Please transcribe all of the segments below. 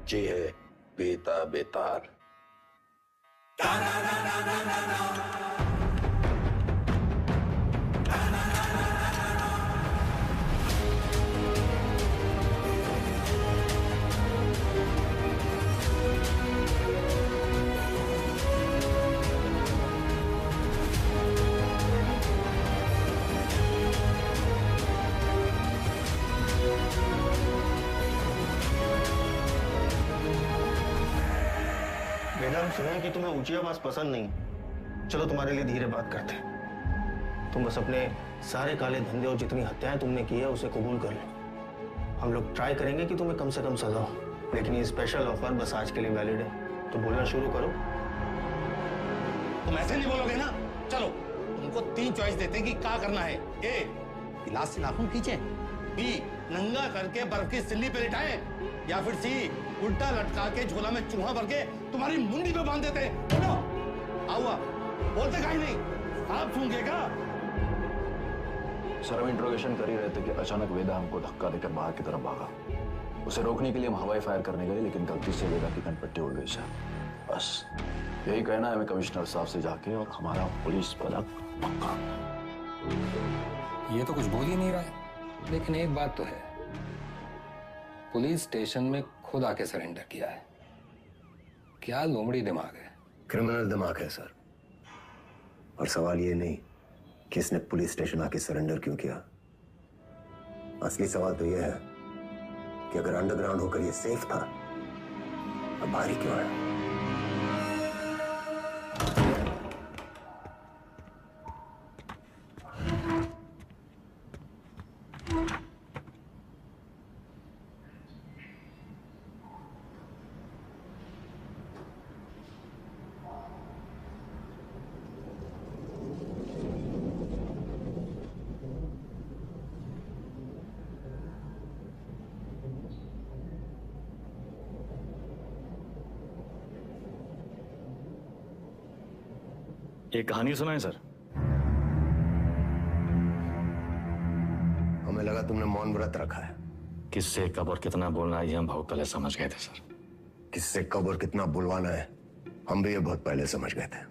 बच्ची है बेता बेतार। मैडम सुना कि तुम्हें ऊंची आवाज पसंद नहीं। चलो तुम्हारे लिए धीरे बात करते हैं। तुम बस अपने सारे काले धंधे और जितनी हत्याएं तुमने की है उसे कबूल कर लो। हम लोग ट्राई करेंगे कि तुम्हें कम से कम सजा हो, लेकिन ये स्पेशल ऑफर बस आज के लिए वैलिड है। तो बोलना शुरू करो। तुम ऐसे नहीं बोलोगे ना। चलो तुमको 3 चॉइस देते हैं कि क्या करना है। ए, गिलास से नाखून खींचे, बी, नंगा करके बर्फ की सिल्ली पे लिटाएं, या फिर सी, उल्टा लटका के झोला में चूहा भर के तुम्हारी मुंडी पे बांध देते हैं। बोलो, आउआ, बोलते काहे नहीं? आप सूंघेगा। सर हम इंट्रोगेशन कर ही रहे थे कि अचानक वेदा हमको धक्का देकर बाहर की तरफ भागा। उसे रोकने के लिए हम हवाई फायर करने गए, लेकिन गलती से वेदा की कनपट्टी उड़ गई सर। बस यही कहना है हमें कमिश्नर साहब से जाके, और हमारा पुलिस पलक पक्का। ये तो कुछ बोल ही नहीं रहा है, लेकिन एक बात तो है, पुलिस स्टेशन में खुद आके सरेंडर किया है। क्या लोमड़ी दिमाग है। क्रिमिनल दिमाग है सर। और सवाल ये नहीं कि इसने पुलिस स्टेशन आके सरेंडर क्यों किया। असली सवाल तो यह है कि अगर अंडरग्राउंड होकर ये सेफ था, अब बाहर ही क्यों आया। एक कहानी सुनाएं सर। हमें लगा तुमने मौन व्रत रखा है। किससे कब और कितना बोलना है ये हम बहुत पहले समझ गए थे सर। किससे कब और कितना बुलवाना है हम भी ये बहुत पहले समझ गए थे।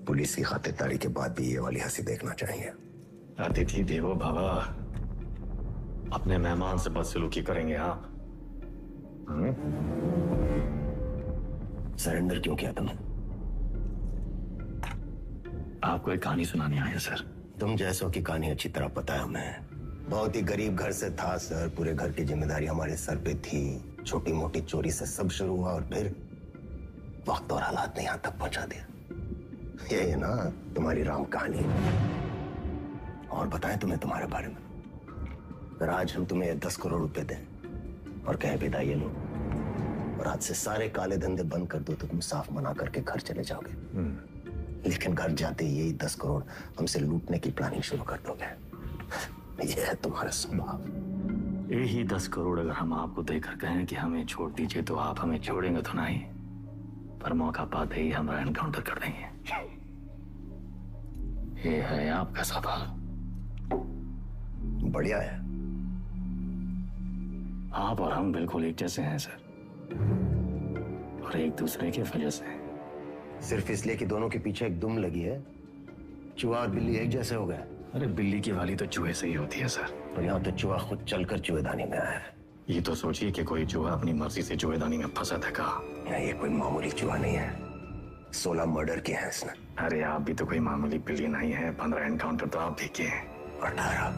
पुलिस की खातिरदारी के बाद भी ये वाली हंसी देखना चाहिए। अतिथि देवो भव, अपने मेहमान से बदसलूकी करेंगे आप। सरेंडर क्यों किया तुमने? आपको एक कहानी सुनानी आया सर। तुम जैसों की कहानी अच्छी तरह पता है हमें। बहुत ही गरीब घर से था सर। पूरे घर की जिम्मेदारी हमारे सर पे थी। छोटी मोटी चोरी से सब शुरू हुआ और फिर वक्त और हालात ने यहां तक पहुंचा दिया। ये ना तुम्हारी राम कहानी। और बताएं तुम्हें तुम्हारे बारे में। अगर आज हम तुम्हें 10 करोड़ रुपए दें और कहें विदा ये लो, और आज से सारे काले धंधे बंद कर दो, तो तुम साफ मना करके घर चले जाओगे। लेकिन घर जाते ही 10 करोड़ हमसे लूटने की प्लानिंग शुरू कर दोगे। यह है तुम्हारा स्वभाव। यही 10 करोड़ अगर हम आपको देकर कहें कि हमें छोड़ दीजिए, तो आप हमें छोड़ेंगे तो नहीं, पर मौका पाते ही हमारा एनकाउंटर कर देंगे। ये है आपका स्वभाव। बढ़िया है। आप और हम बिल्कुल एक जैसे हैं सर, और एक दूसरे की वजह से। सिर्फ इसलिए कि दोनों के पीछे एक दुम लगी है, चूहा और बिल्ली एक जैसे हो गए। अरे बिल्ली की वाली तो चूहे से ही होती है सर। और यहाँ तो चूहा खुद चलकर चूहेदानी में आया है। ये तो सोचिए कि कोई चूहा अपनी मर्जी से चूहेदानी में फंसा था का। ये कोई मामूली चूहा नहीं है। 16 मर्डर किए हैं इसने। अरे आप भी तो कोई मामूली बिल्ली नहीं है। 15 एनकाउंटर तो आप भी किए हैं। 18।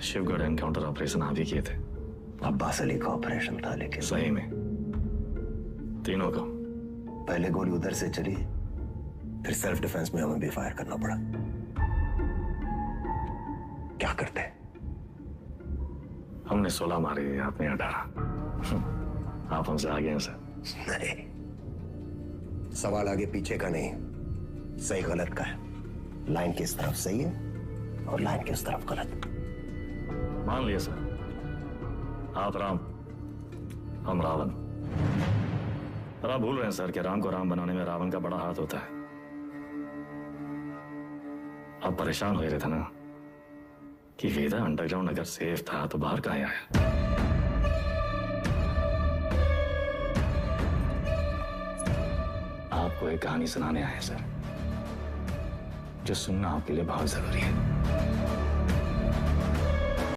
शिवगढ़ एनकाउंटर ऑपरेशन आप ही किए थे। अब्बास अली का ऑपरेशन था, लेकिन सही में तीनों का। पहले गोली उधर से चली, फिर सेल्फ डिफेंस में हमें भी फायर करना पड़ा। क्या करते? हमने 16 मारे, आपने 18। आप हमसे आगे हैं सर। नहीं, सवाल आगे पीछे का नहीं, सही गलत का है। लाइन की इस तरफ सही है और लाइन की उस तरफ गलत। मान लिया सर, आप राम, हम रावण। पर आप भूल रहे हैं सर कि राम को राम बनाने में रावण का बड़ा हाथ होता है। आप परेशान हो रहे थे ना, कि वेदा अंडरग्राउंड अगर सेफ था तो बाहर कहाँ आया। आपको एक कहानी सुनाने आए हैं सर, जो सुनना आपके लिए बहुत जरूरी है।